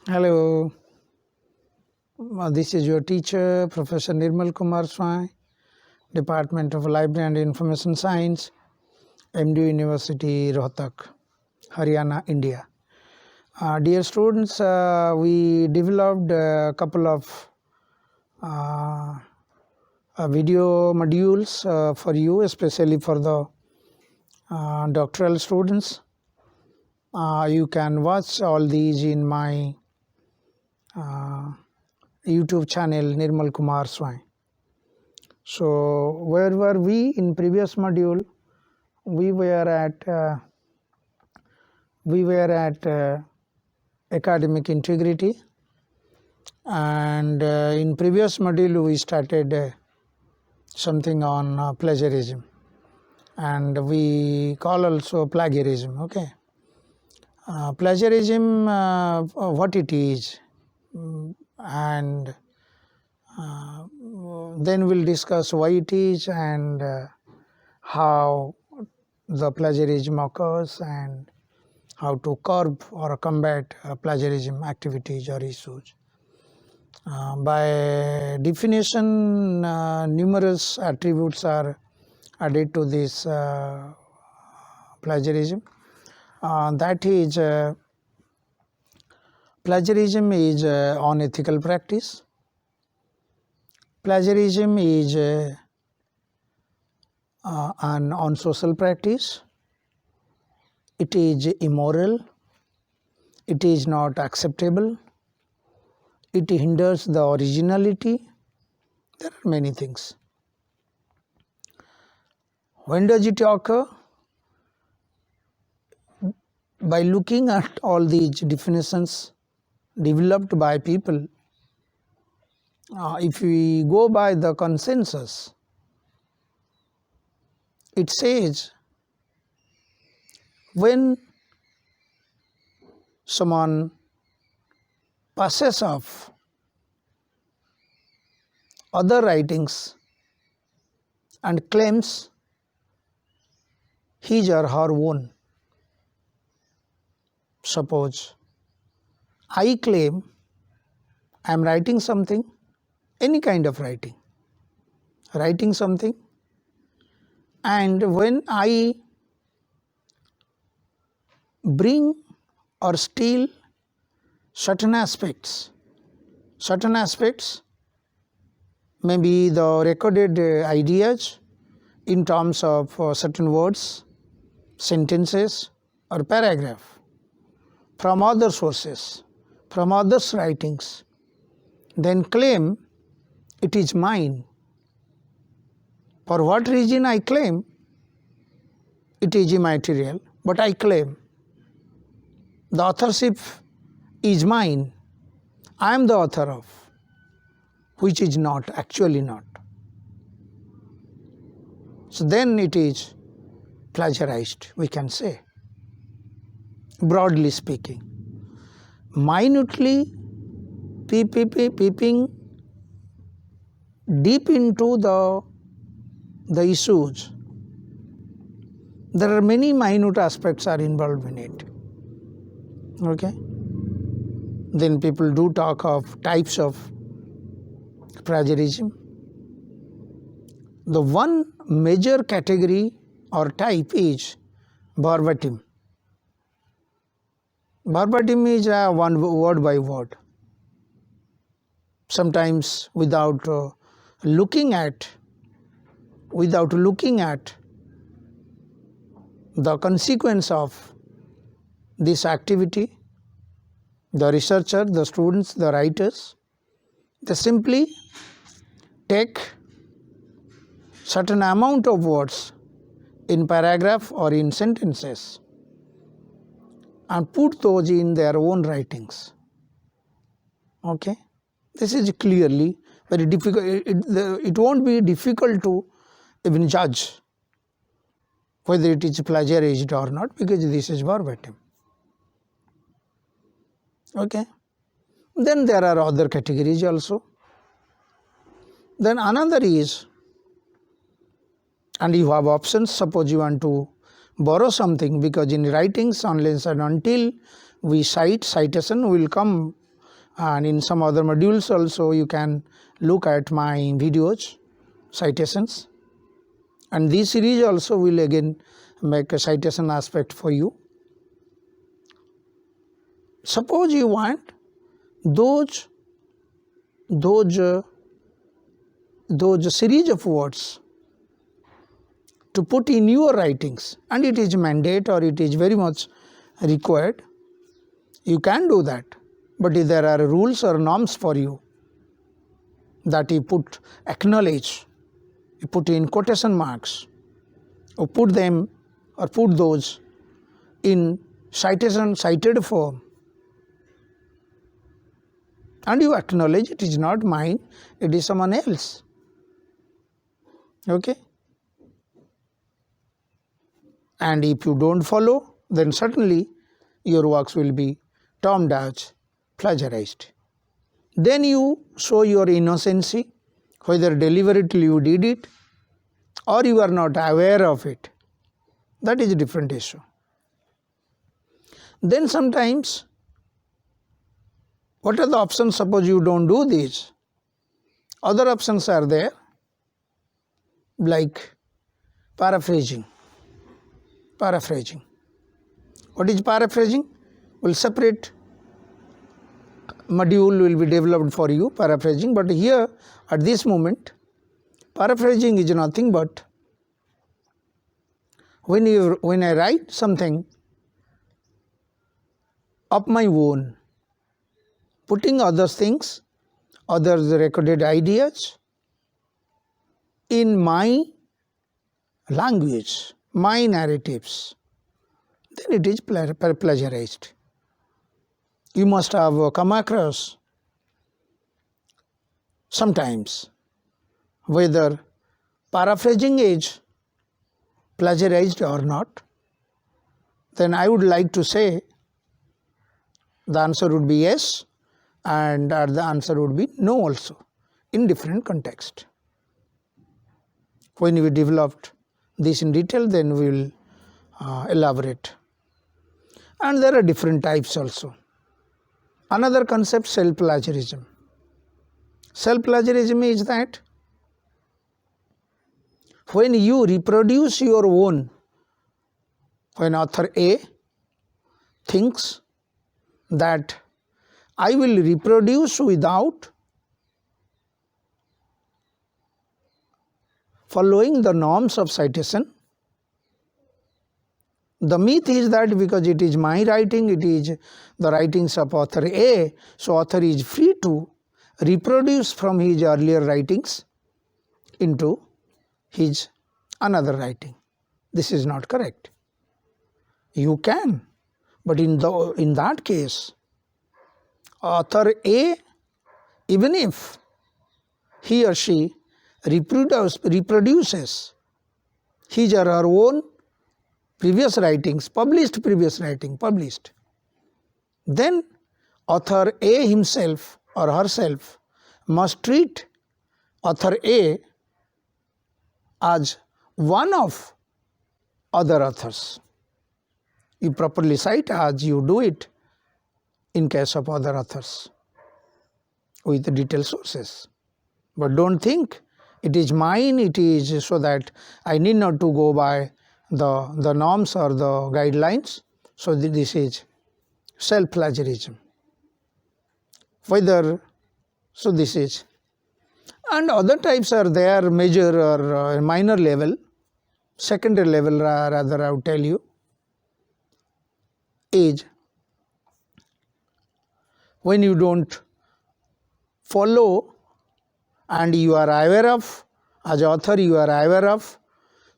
Hello, this is your teacher, Professor Nirmal Kumar Swain, Department of Library and Information Science, MD University, Rohtak, Haryana, India. Dear students, we developed a couple of video modules for you, especially for the doctoral students. You can watch all these in my YouTube channel Nirmal Kumar Swain. So where were we in previous module? We were at academic integrity, and in previous module we started something on plagiarism, and we call also plagiarism. Okay, plagiarism, what it is, and then we'll discuss why it is and how the plagiarism occurs and how to curb or combat plagiarism activities or issues. By definition, numerous attributes are added to this plagiarism. That is, plagiarism is unethical practice. Plagiarism is an unsocial practice. It is immoral. It is not acceptable. It hinders the originality. There are many things. When does it occur? By looking at all these definitions developed by people, if we go by the consensus, it says when someone passes off other writings and claims his or her own. Suppose I claim I am writing something, any kind of writing something, and when I bring or steal certain aspects, maybe the recorded ideas in terms of certain words, sentences or paragraph from other sources, from others' writings, then claim it is mine. For what reason I claim? It is immaterial, but I claim. The authorship is mine. I am the author of, which is not, actually not. So then it is plagiarized, we can say, broadly speaking. Minutely peeping deep into the issues, there are many minute aspects are involved in it. Okay. Then people do talk of types of plagiarism. The one major category or type is verbatim. Verbatim is one word by word. Sometimes without looking at the consequence of this activity, the researcher, the students, the writers, they simply take certain amount of words in paragraph or in sentences and put those in their own writings. Okay, this is clearly very difficult. It won't be difficult to even judge whether it is plagiarized or not, because this is verbatim. Okay. Then there are other categories also. Then another is, and you have options. Suppose you want to borrow something, because in writings, unless and until we cite, citation will come and in some other modules also you can look at my videos, citations, and this series also will again make a citation aspect for you. Suppose you want those series of words to put in your writings, and it is mandate or it is very much required, you can do that. But if there are rules or norms for you that you put acknowledge, you put in quotation marks, or put them or put those in citation cited form, and you acknowledge it is not mine, it is someone else. Okay? And if you don't follow, then certainly your works will be termed as plagiarized. Then you show your innocency, whether deliberately you did it or you are not aware of it. That is a different issue. Then sometimes, what are the options? Suppose you don't do this. Other options are there, like paraphrasing. Paraphrasing. What is paraphrasing? Well, separate module will be developed for you, paraphrasing. But here, at this moment, paraphrasing is nothing but when I write something of my own, putting other things, others' recorded ideas in my language, my narratives, then it is plagiarized. You must have come across sometimes whether paraphrasing is plagiarized or not. Then I would like to say the answer would be yes, and the answer would be no also, in different context. When we developed this in detail, then we will elaborate. And there are different types also. Another concept, self-plagiarism. Self-plagiarism is that when you reproduce your own, when author A thinks that I will reproduce without following the norms of citation. The myth is that because it is my writing, it is the writings of author A, so author is free to reproduce from his earlier writings into his another writing. This is not correct. You can, but in that case, author A, even if he or she reproduces his or her own previous writings, published, then author A himself or herself must treat author A as one of other authors. You properly cite as you do it in case of other authors with the detailed sources. But don't think it is mine, it is so that I need not to go by the norms or the guidelines. So this is self-plagiarism. So this is. And other types are there, major or minor level, secondary level rather I would tell you, is when you don't follow and you are aware of, as author you are aware of,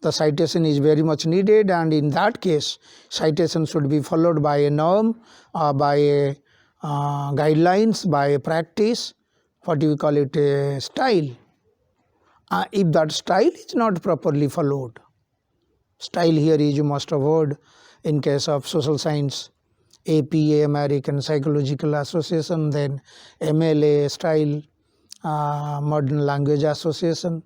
the citation is very much needed, and in that case citation should be followed by a norm, by a guidelines, by a practice, what you call it, a style. If that style is not properly followed, style here is, you must have heard in case of social science, APA, American Psychological Association, then MLA style, Modern Language Association,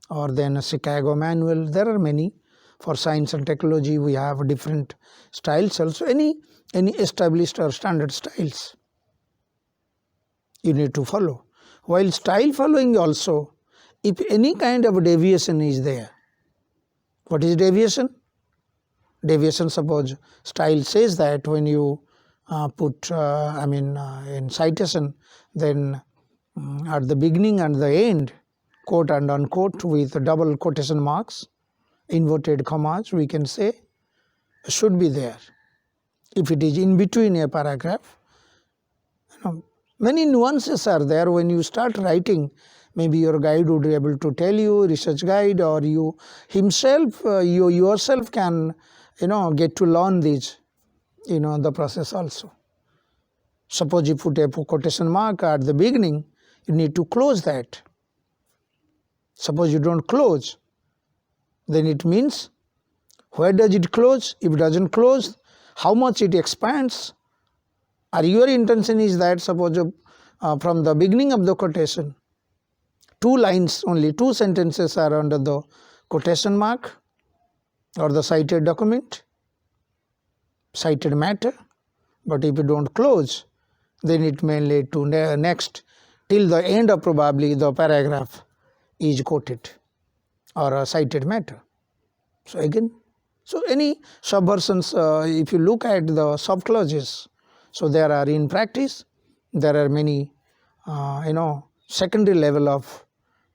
or then a Chicago Manual. There are many. For science and technology we have different styles also, any established or standard styles. you need to follow. While style following also, if any kind of deviation is there, what is deviation? Deviation, suppose style says that when you put in citation, then at the beginning and the end, quote and unquote with double quotation marks, inverted commas, we can say, should be there. If it is in between a paragraph, many nuances are there. When you start writing, maybe your guide would be able to tell you, research guide, or you himself, you yourself can get to learn these, the process also. Suppose you put a quotation mark at the beginning, you need to close that. Suppose you don't close, then it means where does it close? If it doesn't close, how much it expands? Or your intention is that suppose from the beginning of the quotation, 2 lines only, 2 sentences are under the quotation mark or the cited document, cited matter, but if you don't close, then it may lead to next till the end of probably the paragraph is quoted or a cited matter. So again, so any subversions, if you look at the sub clauses, so there are in practice, there are many secondary level of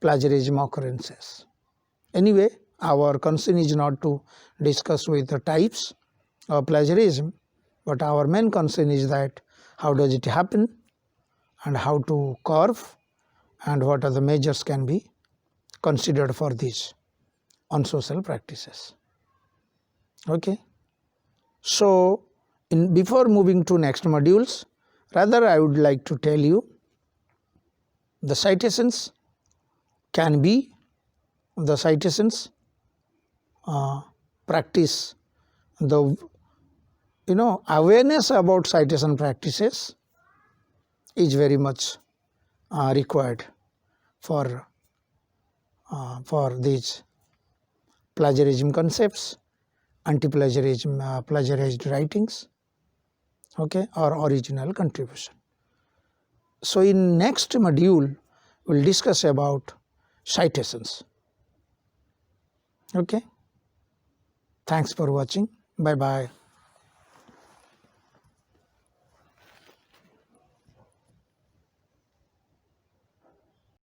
plagiarism occurrences. Anyway, our concern is not to discuss with the types of plagiarism, but our main concern is that how does it happen and how to curve and what are the measures can be considered for these unsocial practices. Okay. So before moving to next modules, rather I would like to tell you the citations can be the citations practice, the awareness about citation practices is very much required for these plagiarism concepts, anti-plagiarism, plagiarized writings, okay, or original contribution. So in next module, we'll discuss about citations. Okay. Thanks for watching. Bye bye.